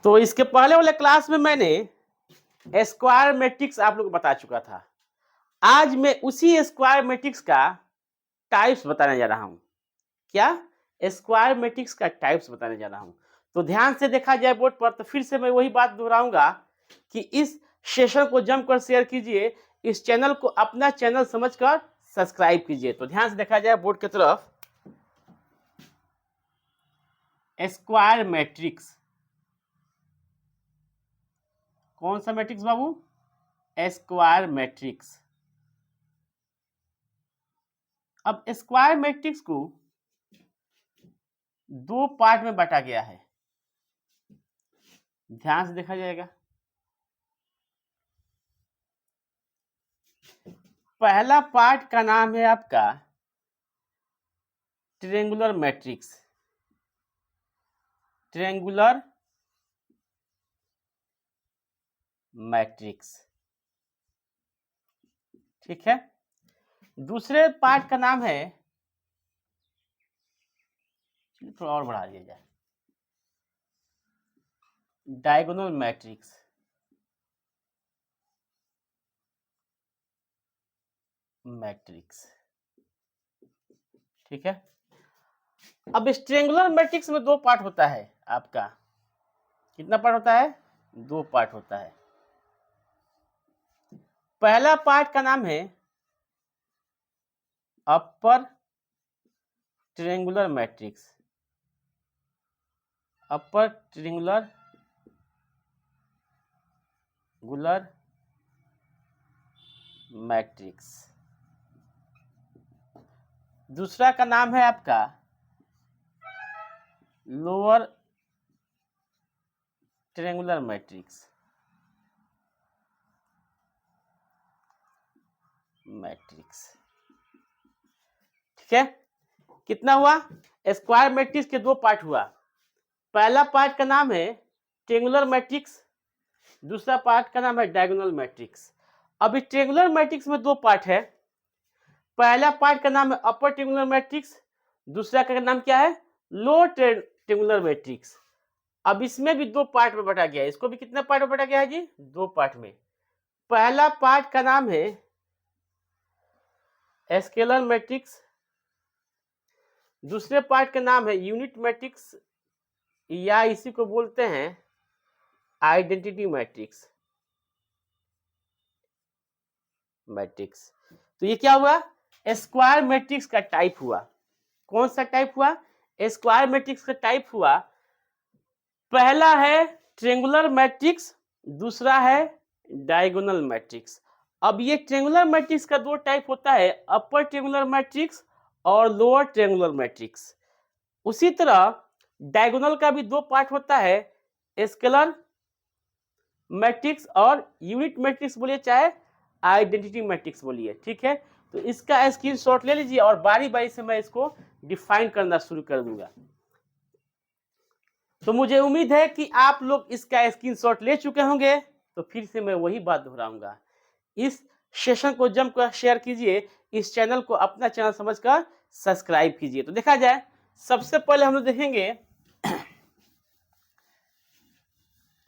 तो इसके पहले वाले क्लास में मैंने स्क्वायर मैट्रिक्स आप लोग को बता चुका था। आज मैं उसी स्क्वायर मैट्रिक्स का टाइप्स बताने जा रहा हूं। क्या? स्क्वायर मैट्रिक्स का टाइप्स बताने जा रहा हूं। तो ध्यान से देखा जाए बोर्ड पर, तो फिर से मैं वही बात दोहराऊंगा कि इस सेशन को जमकर शेयर कीजिए, इस चैनल को अपना चैनल समझकर सब्सक्राइब कीजिए। तो ध्यान से देखा जाए बोर्ड की तरफ, स्क्वायर मैट्रिक्स। कौन सा मैट्रिक्स बाबू? Square matrix. अब स्क्वायर मैट्रिक्स को दो पार्ट में बांटा गया है, ध्यान से देखा जाएगा। पहला पार्ट का नाम है आपका ट्रायंगुलर मैट्रिक्स। ट्रायंगुलर मैट्रिक्स, ठीक है। दूसरे पार्ट का नाम है, थोड़ा और बढ़ा दिया जाए, डायगोनल मैट्रिक्स। ठीक है। अब इस ट्रायंगुलर मैट्रिक्स में दो पार्ट होता है आपका। कितना पार्ट होता है? दो पार्ट होता है। पहला पार्ट का नाम है upper triangular matrix. Upper triangular matrix. दूसरा का नाम है आपका लोअर ट्रायंगुलर मैट्रिक्स। ठीक है। कितना हुआ? स्क्वायर मैट्रिक्स के दो पार्ट हुआ। पहला पार्ट का नाम है ट्रायंगुलर मैट्रिक्स, दूसरा पार्ट का नाम है डायगोनल मैट्रिक्स। अब इस ट्रायंगुलर मैट्रिक्स में दो पार्ट है। पहला पार्ट का नाम है अपर ट्रायंगुलर मैट्रिक्स, दूसरा का नाम क्या है? Lower triangular matrix. अब इसमें भी दो पार्ट में बांटा गया है। इसको भी कितने पार्ट में बांटा गया है जी? दो पार्ट में। पहला पार्ट का नाम है स्केलर मैट्रिक्स, दूसरे पार्ट का नाम है यूनिट मैट्रिक्स, या इसी को बोलते हैं आइडेंटिटी मैट्रिक्स। तो ये क्या हुआ? स्क्वायर मैट्रिक्स का टाइप हुआ। कौन सा टाइप हुआ? स्क्वायर मैट्रिक्स का टाइप हुआ। पहला है ट्रायंगुलर मैट्रिक्स, दूसरा है डायगोनल मैट्रिक्स। अब ये ट्रायंगुलर मैट्रिक्स का दो टाइप होता है, अपर ट्रायंगुलर मैट्रिक्स और लोअर ट्रायंगुलर मैट्रिक्स। उसी तरह डायगोनल का भी दो पार्ट होता है, स्केलर मैट्रिक्स और यूनिट मैट्रिक्स बोलिए चाहे आइडेंटिटी मैट्रिक्स बोलिए। ठीक है। तो इसका स्क्रीनशॉट ले लीजिए और बारी बारी से मैं इसको डिफाइन करना शुरू कर दूंगा। तो मुझे उम्मीद है कि आप लोग इसका स्क्रीनशॉट ले चुके होंगे। तो फिर से मैं वही बात दोहराऊंगा, इस सेशन को जमकर शेयर कीजिए, इस चैनल को अपना चैनल समझकर सब्सक्राइब कीजिए। तो देखा जाए, सबसे पहले हम लोग देखेंगे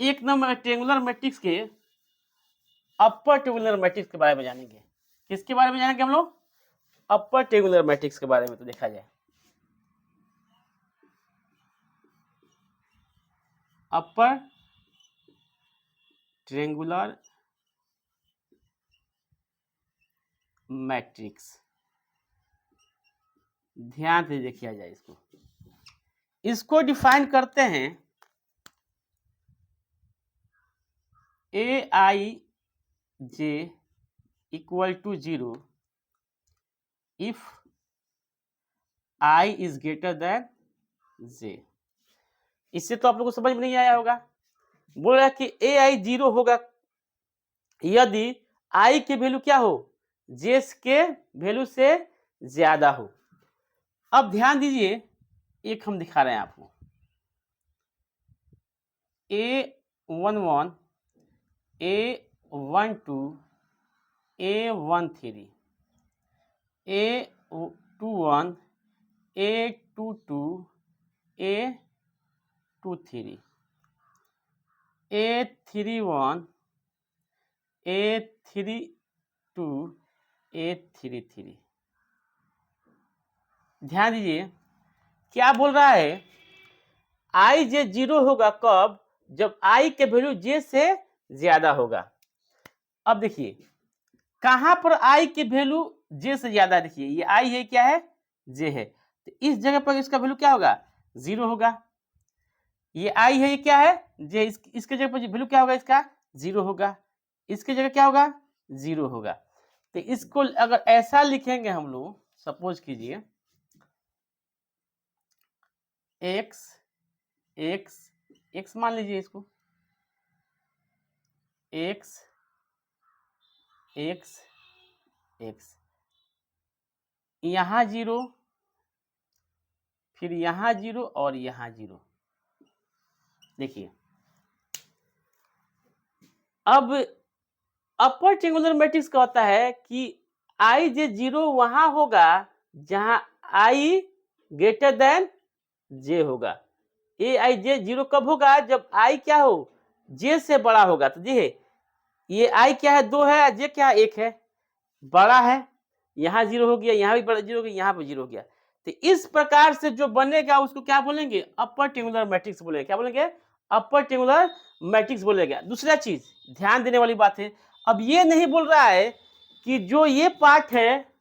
एक नंबर ट्रायंगुलर मैट्रिक्स के अपर ट्रायंगुलर मैट्रिक्स के बारे में जानेंगे। किसके बारे में जानेंगे हम लोग? अपर ट्रायंगुलर मैट्रिक्स के बारे में। तो देखा जाए, अपर ट्रायंगुलर मैट्रिक्स, ध्यान से देखिए जाए इसको डिफाइन करते हैं A I J equal to 0 if I is greater than J. इससे तो आप लोगों को समझ में नहीं आया होगा। बोल रहा है कि ए आई 0 होगा यदि आई की वैल्यू क्या हो? जे के वैल्यू से ज्यादा हो। अब ध्यान दीजिए, एक हम दिखा रहे हैं आपको, A11, A12, A13, A21, A22, A23, A31 A32 A33। ध्यान दीजिए क्या बोल रहा है, आई जे 0 होगा कब, जब आई के वैल्यू जे से ज्यादा होगा। अब देखिए कहां पर आई की वैल्यू जे से ज्यादा, देखिए ये आई है, क्या है, जे है, तो इस जगह पर इसका वैल्यू क्या होगा, 0 होगा। ये आई है, ये क्या है, जे, इसके जगह पर वैल्यू क्या होगा, इसका 0 होगा, इसके जगह क्या होगा, 0 होगा। तो इसको अगर ऐसा लिखेंगे हम लोग, सपोज कीजिए एक्स एक्स एक्स मान लीजिए इसको, एक्स एक्स एक्स, यहां 0, फिर यहां 0 और यहां 0। देखिए अब अपर ट्रायंगुलर मैट्रिक्स का होता है कि आई जे 0 वहां होगा जहां आई ग्रेटर देन जे होगा। ए आई जे 0 कब होगा, जब आई क्या हो, जे से बड़ा होगा। तो जी ये आई क्या है, 2 है, जे क्या है, 1 है, बड़ा है, यहाँ 0 हो गया, यहाँ भी बड़ा 0 हो गया, यहाँ पर 0 हो गया। तो इस प्रकार से जो बनेगा उसको क्या बोलेंगे, अपर ट्रायंगुलर मैट्रिक्स बोलेंगे। क्या बोलेंगे, अपर ट्रायंगुलर मैट्रिक्स बोलेगा। दूसरा चीज ध्यान देने वाली बात है, अब ये नहीं बोल रहा है कि जो ये पार्ट है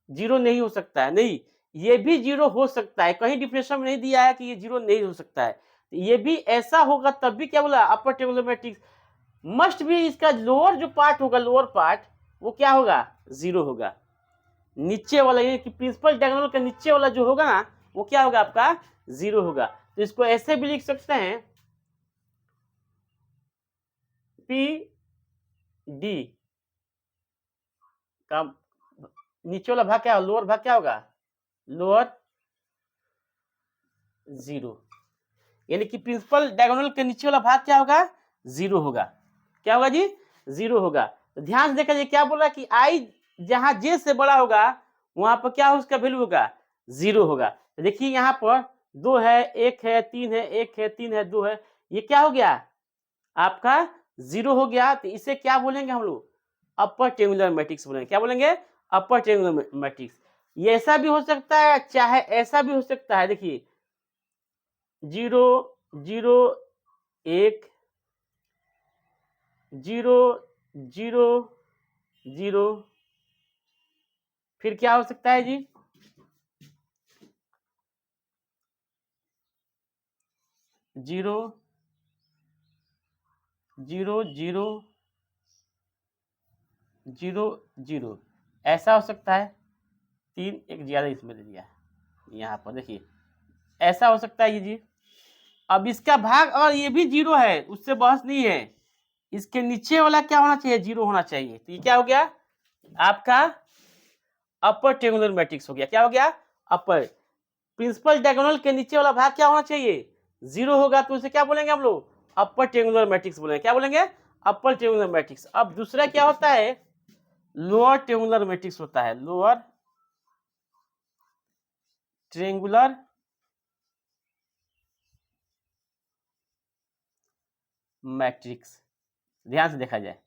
0 नहीं हो सकता है, नहीं, ये भी 0 हो सकता है। कहीं डिफिनेशन में नहीं दिया है कि ये 0 नहीं हो सकता है, ये भी ऐसा होगा तब भी क्या बोला, अपर ट्रायंगुलर मैट्रिक्स मस्ट भी इसका लोअर जो पार्ट होगा, लोअर पार्ट वो क्या होगा, 0 होगा। नीचे वाला ये कि प्रिंसिपल डायगोनल का नीचे वाला जो होगा ना वो क्या होगा, आपका 0 होगा। तो इसको ऐसे भी लिख सकते हैं, पी डी का नीचे वाला भाग क्या, लोअर भाग क्या होगा, लोअर 0, यानी कि प्रिंसिपल डायगोनल के नीचे वाला भाग क्या होगा, 0 होगा। क्या होगा जी, 0 होगा। तो ध्यान से देखा जाए क्या बोल रहा है कि आई जहां जे से बड़ा होगा वहां पर क्या उसका वैल्यू होगा, 0 होगा। तो देखिए यहाँ पर 2 है, 1 है, 3 है, 1 है, 3 है, 2 है, ये क्या हो गया आपका 0 हो गया। तो इसे क्या बोलेंगे हम लोग, अपर ट्रायंगुलर मैट्रिक्स बोलेंगे। क्या बोलेंगे, अपर ट्रायंगुलर मैट्रिक्स। ये ऐसा भी हो सकता है, चाहे ऐसा भी हो सकता है। देखिए 0 0 1 0 0 0, फिर क्या हो सकता है जी, 0 0 0 0 0, ऐसा हो सकता है। 3 एक ज्यादा इसमें दे दिया यहाँ पर, देखिए ऐसा हो सकता है ये जी। अब इसका भाग और ये भी 0 है, उससे बहस नहीं है, इसके नीचे वाला क्या होना चाहिए, 0 होना चाहिए। तो ये क्या हो गया आपका अपर ट्रायंगुलर मैट्रिक्स हो गया। क्या हो गया, अपर। प्रिंसिपल डायगोनल के नीचे वाला भाग क्या होना चाहिए, 0 होगा। तो उसे क्या बोलेंगे हम लोग, अपर ट्रायंगुलर मैट्रिक्स बोलेंगे। क्या बोलेंगे, अपर ट्रायंगुलर मैट्रिक्स। अब दूसरा क्या होता है, लोअर ट्रायंगुलर मैट्रिक्स होता है, लोअर ट्रायंगुलर मैट्रिक्स। ध्यान से देखा जाए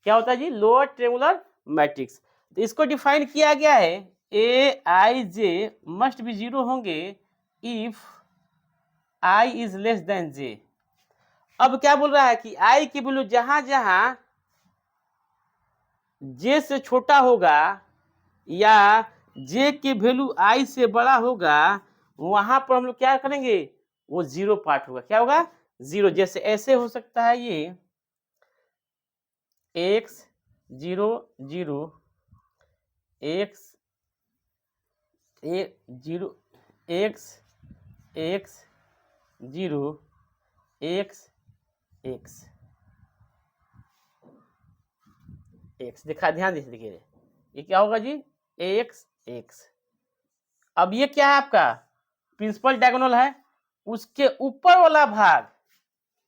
क्या होता है जी, लोअर ट्रायंगुलर मैट्रिक्स। तो इसको डिफाइन किया गया है, ए आई जे मस्ट बी 0 होंगे if I is less than J. अब क्या बोल रहा है कि आई की वैल्यू जहां जहां जे से छोटा होगा या जे की वैल्यू आई से बड़ा होगा वहां पर हम लोग क्या करेंगे, वो 0 पार्ट होगा। क्या होगा, 0। जैसे ऐसे हो सकता है ये x 0 0 x 0 x x 0 x x x, देखा, ध्यान दीजिए, देखिए ये क्या होगा जी, x x। अब ये क्या है आपका प्रिंसिपल डायगोनल है, उसके ऊपर वाला भाग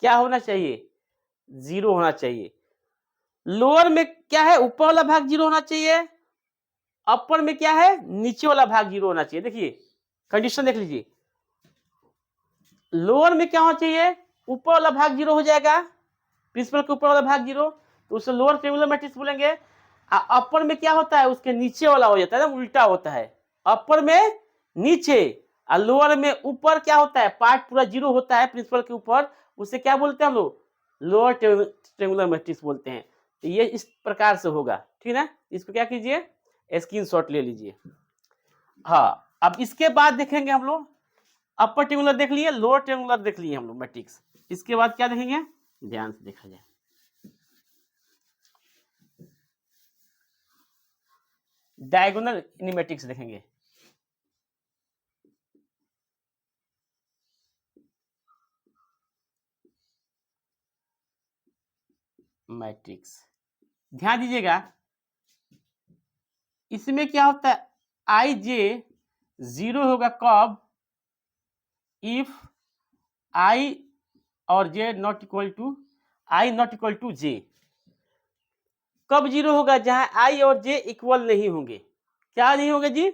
क्या होना चाहिए, 0 होना चाहिए। लोअर में क्या है, ऊपर वाला भाग 0 होना चाहिए, अपर में क्या है, नीचे वाला भाग 0 होना चाहिए। देखिए कंडीशन देख लीजिए, लोअर में क्या होना चाहिए, ऊपर वाला भाग 0 हो जाएगा, प्रिंसिपल के ऊपर वाला भाग 0, तो उसे लोअर ट्रायंगुलर मैट्रिक्स बोलेंगे। अपर में क्या होता है, उसके नीचे वाला हो जाता है ना, उल्टा होता है। अपर में नीचे और लोअर में ऊपर क्या होता है, पार्ट पूरा 0 होता है प्रिंसिपल के ऊपर, उसे क्या बोलते हैं हम लोग, लोअर ट्रायंगुलर मैट्रिक्स बोलते हैं। तो ये इस प्रकार से होगा, ठीक है। इसको क्या कीजिए, स्क्रीनशॉट ले लीजिए। हाँ, अब इसके बाद देखेंगे हम लोग, अपर ट्रायंगुलर देख लिए, लोअर ट्रायंगुलर देख लिए हम लोग मैट्रिक्स। इसके बाद क्या देखेंगे, ध्यान से देखा जाए, डायगोनल मैट्रिक्स देखेंगे। मैट्रिक्स ध्यान दीजिएगा, इसमें क्या होता है, आई जे 0 होगा कब, इफ आई और J not equal to, I not equal to J. कब 0 होगा, जहां आई और जे इक्वल नहीं होंगे। क्या नहीं होंगे जी,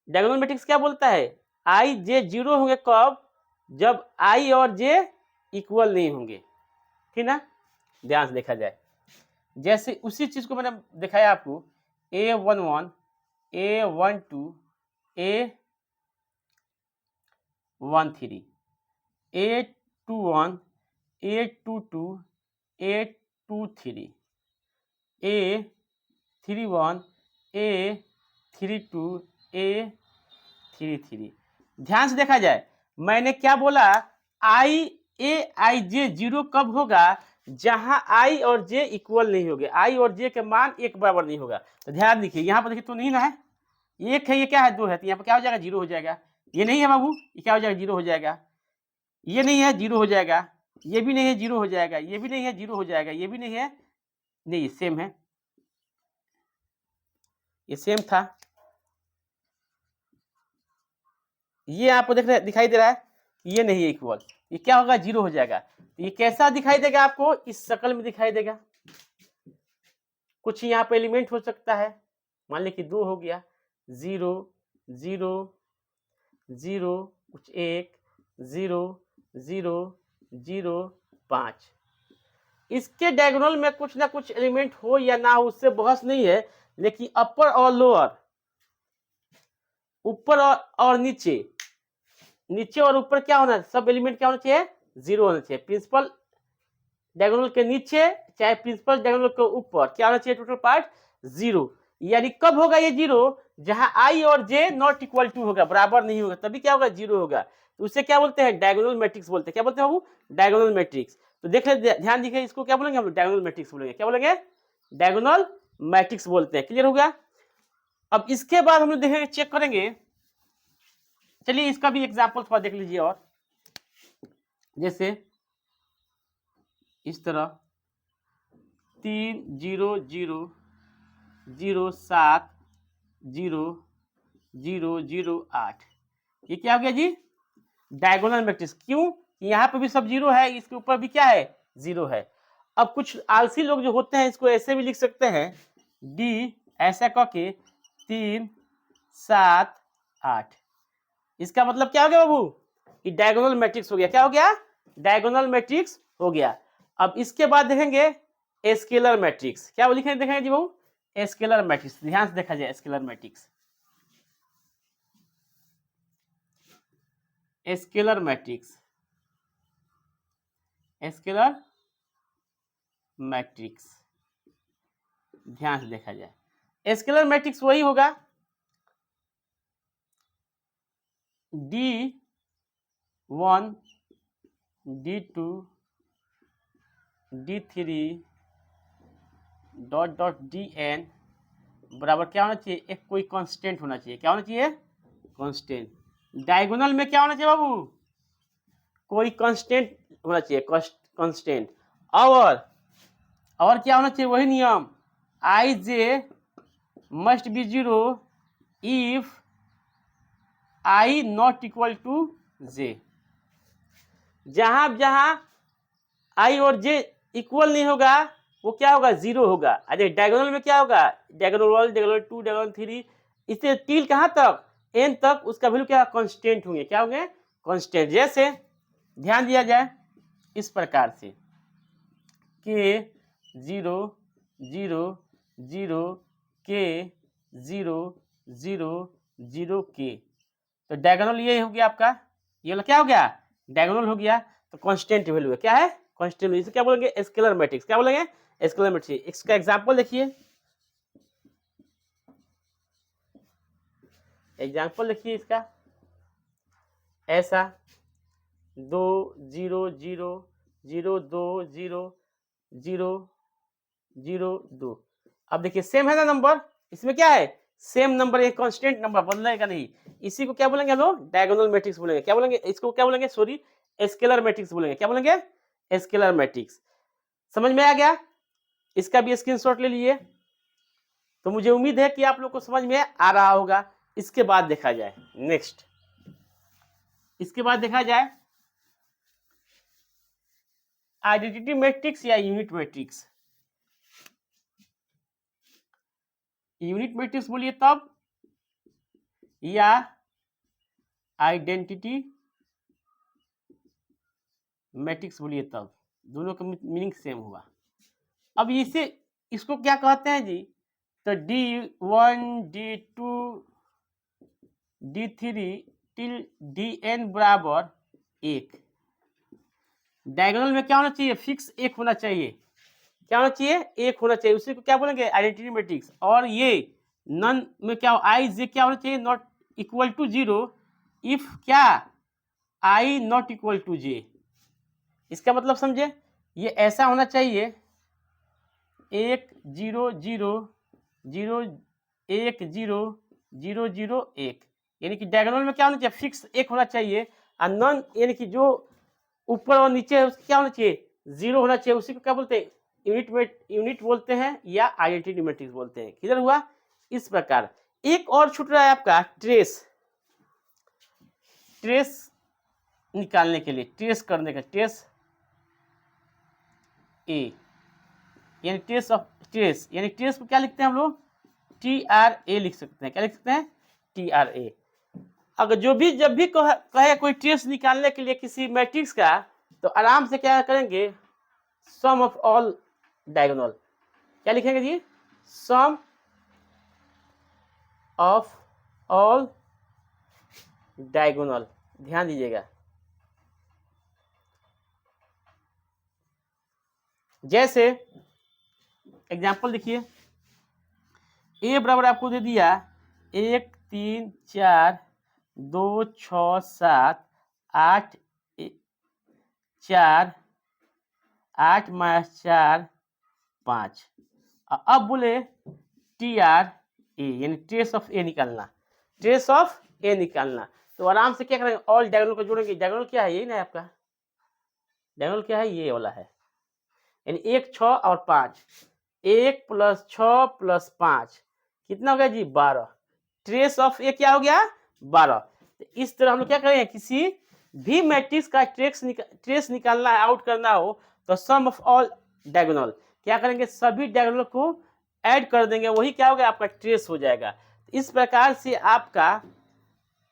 डायगोनल मैट्रिक्स क्या बोलता है, आई जे 0 होंगे कब, जब आई और जे इक्वल नहीं होंगे, ठीक ना। ध्यान से देखा जाए, जैसे उसी चीज को मैंने दिखाया आपको, A11, A12, A13, A21, A22, A23, A31, A32, A33। ध्यान से देखा जाए, मैंने क्या बोला, आई आई जे 0 कब होगा, जहां आई और जे इक्वल नहीं होंगे, आई और जे के मान एक बराबर नहीं होगा। तो ध्यान देखिए, यहाँ पर देखिए तो नहीं ना है, एक है, ये क्या है, 2 है, तो यहाँ पर क्या हो जाएगा, 0 हो जाएगा। ये नहीं है बाबू, ये क्या हो जाएगा, 0 हो जाएगा। ये नहीं है, 0 हो जाएगा। ये भी नहीं है, 0 हो जाएगा। ये भी नहीं है, 0 हो जाएगा। ये भी नहीं है, नहीं सेम है, ये सेम था। ये आपको देख रहे दिखाई दे रहा है, ये नहीं है इक्वल, ये क्या होगा, 0 हो जाएगा। ये कैसा दिखाई देगा आपको, इस शक्ल में दिखाई देगा। कुछ यहाँ पे एलिमेंट हो सकता है, मान ली कि 2 हो गया, 0 0 0, कुछ 1 0 0 0 5। इसके डायगोनल में कुछ ना कुछ एलिमेंट हो या ना हो, उससे बहस नहीं है, लेकिन अपर और लोअर, ऊपर और नीचे, नीचे और ऊपर क्या होना है, सब एलिमेंट क्या होना चाहिए, 0 होना चाहिए। प्रिंसिपल डायगोनल के नीचे चाहे प्रिंसिपल डायगोनल के ऊपर क्या होना चाहिए, टोटल पार्ट 0। यानी कब होगा ये 0, जहां आई और जे नॉट इक्वल टू होगा, बराबर नहीं होगा, तभी क्या होगा, 0 होगा। तो उसे क्या बोलते हैं, डायगोनल मैट्रिक्स बोलते हैं। क्या बोलते हैं बाबू, डायगोनल मैट्रिक्स। तो देखे, ध्यान दीजिए, इसको क्या बोलेंगे हम लोग, डायगोनल मैट्रिक्स बोलेंगे। क्या बोलेंगे, डायगोनल मैट्रिक्स बोलते हैं। क्लियर हो गया। अब इसके बाद हम लोग देखेंगे, चेक करेंगे, चलिए इसका भी एग्जाम्पल थोड़ा देख लीजिए। और जैसे इस तरह 3 0 0 0 7 0 0 0 8, ये क्या हो गया जी, डायगोनल मैट्रिक्स। क्यों, यहाँ पे भी सब 0 है, इसके ऊपर भी क्या है, 0 है। अब कुछ आलसी लोग जो होते हैं, इसको ऐसे भी लिख सकते हैं, डी ऐसा कह के 3 7 8। इसका मतलब क्या हो गया बाबू, कि डायगोनल मैट्रिक्स हो गया। क्या हो गया, डायगोनल मैट्रिक्स हो गया। अब इसके बाद देखेंगे स्केलर मैट्रिक्स। क्या वो लिखेंगे, देखेंगे जी बाबू, स्केलर मैट्रिक्स। ध्यान से देखा जाए, scalar matrix, scalar matrix, scalar matrix. ध्यान से देखा जाए, स्केलर मैट्रिक्स वही होगा, D1 D2 D3 dot dot DN बराबर क्या होना चाहिए, एक कोई कांस्टेंट होना चाहिए। क्या होना चाहिए, कांस्टेंट। डायगोनल में क्या होना चाहिए बाबू, कोई कांस्टेंट होना चाहिए, कांस्टेंट। और क्या होना चाहिए, वही नियम, I J must be 0 if I not equal to J. जहां जहां आई और जे इक्वल नहीं होगा, वो क्या होगा, 0 होगा। अरे डायगोनल में क्या होगा, डायगोनल 1 डायगोनल 2 डायगोनल 3, इससे टिल कहां तक, n तक, उसका वैल्यू क्या, कांस्टेंट होंगे। क्या होंगे, कांस्टेंट। जैसे ध्यान दिया जाए, इस प्रकार से के 0 0 0 के 0 0 0 के, तो डायगोनल ये हो गया आपका, ये वाला क्या हो गया, डायगोनल हो गया। तो कांस्टेंट वैल्यू है, क्या है, कांस्टेंट वैल्यू। इसे क्या बोलेंगे, स्केलर मैट्रिक्स। क्या बोलेंगे, स्केलर मैट्रिक्स। इसका एग्जांपल देखिए, एग्जांपल देखिए इसका, ऐसा 2 0 0 0 2 0 0 0 2। अब देखिए सेम है ना नंबर, इसमें क्या है, सेम नंबर, एक कांस्टेंट नंबर, बदलेगा नहीं। इसी को क्या बोलेंगे हम लोग, डायगोनल मैट्रिक्स बोलेंगे। क्या बोलेंगे इसको, क्या बोलेंगे, सॉरी, स्केलर मैट्रिक्स बोलेंगे। क्या बोलेंगे, स्केलर मैट्रिक्स। समझ में आ गया, इसका भी स्क्रीनशॉट ले लिए। तो मुझे उम्मीद है कि आप लोग को समझ में आ रहा होगा। इसके बाद देखा जाए नेक्स्ट, इसके बाद देखा जाए आइडेंटिटी मैट्रिक्स या यूनिट मैट्रिक्स। यूनिट मैट्रिक्स बोलिए तब, या आइडेंटिटी मैट्रिक्स बोलिए तब, दोनों का मीनिंग सेम हुआ। अब इसे, इसको क्या कहते हैं जी, तो D1 D2 D3 till Dn बराबर 1। डायगोनल में क्या होना चाहिए, फिक्स 1 होना चाहिए। क्या होना चाहिए, 1 होना चाहिए। उसी को क्या बोलेंगे, आइडेंटिटी मैट्रिक्स। और ये नन में क्या, आई जे क्या होना चाहिए, नॉट इक्वल टू 0 इफ क्या, आई नॉट इक्वल टू जे। इसका मतलब समझे, ये ऐसा होना चाहिए 1 0 0 0 1 0 0 0 1, यानी कि डायगोनल में क्या होना चाहिए, फिक्स 1 होना चाहिए। और नॉन यानी कि जो ऊपर और नीचे है उसका क्या होना चाहिए, 0 होना चाहिए। उसी को क्या बोलते हैं, यूनिट बोलते हैं या आइडेंटिटी मैट्रिक्स बोलते हैं। किधर हुआ, इस प्रकार। एक और छूट रहा है आपका, ट्रेस। ट्रेस निकालने के लिए, ट्रेस करने का, ट्रेस ए, यानी ट्रेस ऑफ, ट्रेस यानी ट्रेस को क्या लिखते हैं हम लोग, TRA लिख सकते हैं। क्या लिख सकते हैं, TRA। अगर जब भी कहे कोई ट्रेस निकालने के लिए किसी मैट्रिक्स का, तो आराम से क्या करेंगे, सम ऑफ ऑल डायगोनल। क्या लिखेंगे जी, सम ऑफ ऑल डायगोनल। ध्यान दीजिएगा, जैसे एग्जांपल देखिए, ए बराबर आपको दे दिया 1 3 4 2 6 7 8 4 8 माइनस 4 5। अब बोले TRA यानी ट्रेस ऑफ ए निकालना, ट्रेस ऑफ ए निकालना। तो आराम से क्या करेंगे, ऑल डायगोनल को जोड़ेंगे। डायगोनल क्या है, यही ना आपका डायगोनल, क्या है, ये वाला है, यानी 1 6 और 5, 1 + 6 + 5 कितना हो गया जी, 12। ट्रेस ऑफ ए क्या हो गया, 12। तो इस तरह हम लोग क्या करेंगे, किसी भी मैट्रिक्स का ट्रेस निकालना है, आउट करना हो, तो सम ऑफ ऑल डायगोनल क्या करेंगे, सभी डायगोनल को ऐड कर देंगे, वही क्या हो गया, आपका ट्रेस हो जाएगा। इस प्रकार से आपका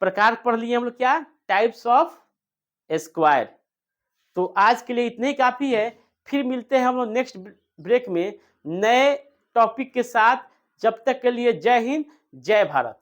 प्रकार पढ़ लिए हम लोग, क्या, टाइप्स ऑफ स्क्वायर। तो आज के लिए इतने ही काफी है। फिर मिलते हैं हम लोग नेक्स्ट ब्रेक में नए टॉपिक के साथ। जब तक के लिए जय हिंद, जय भारत।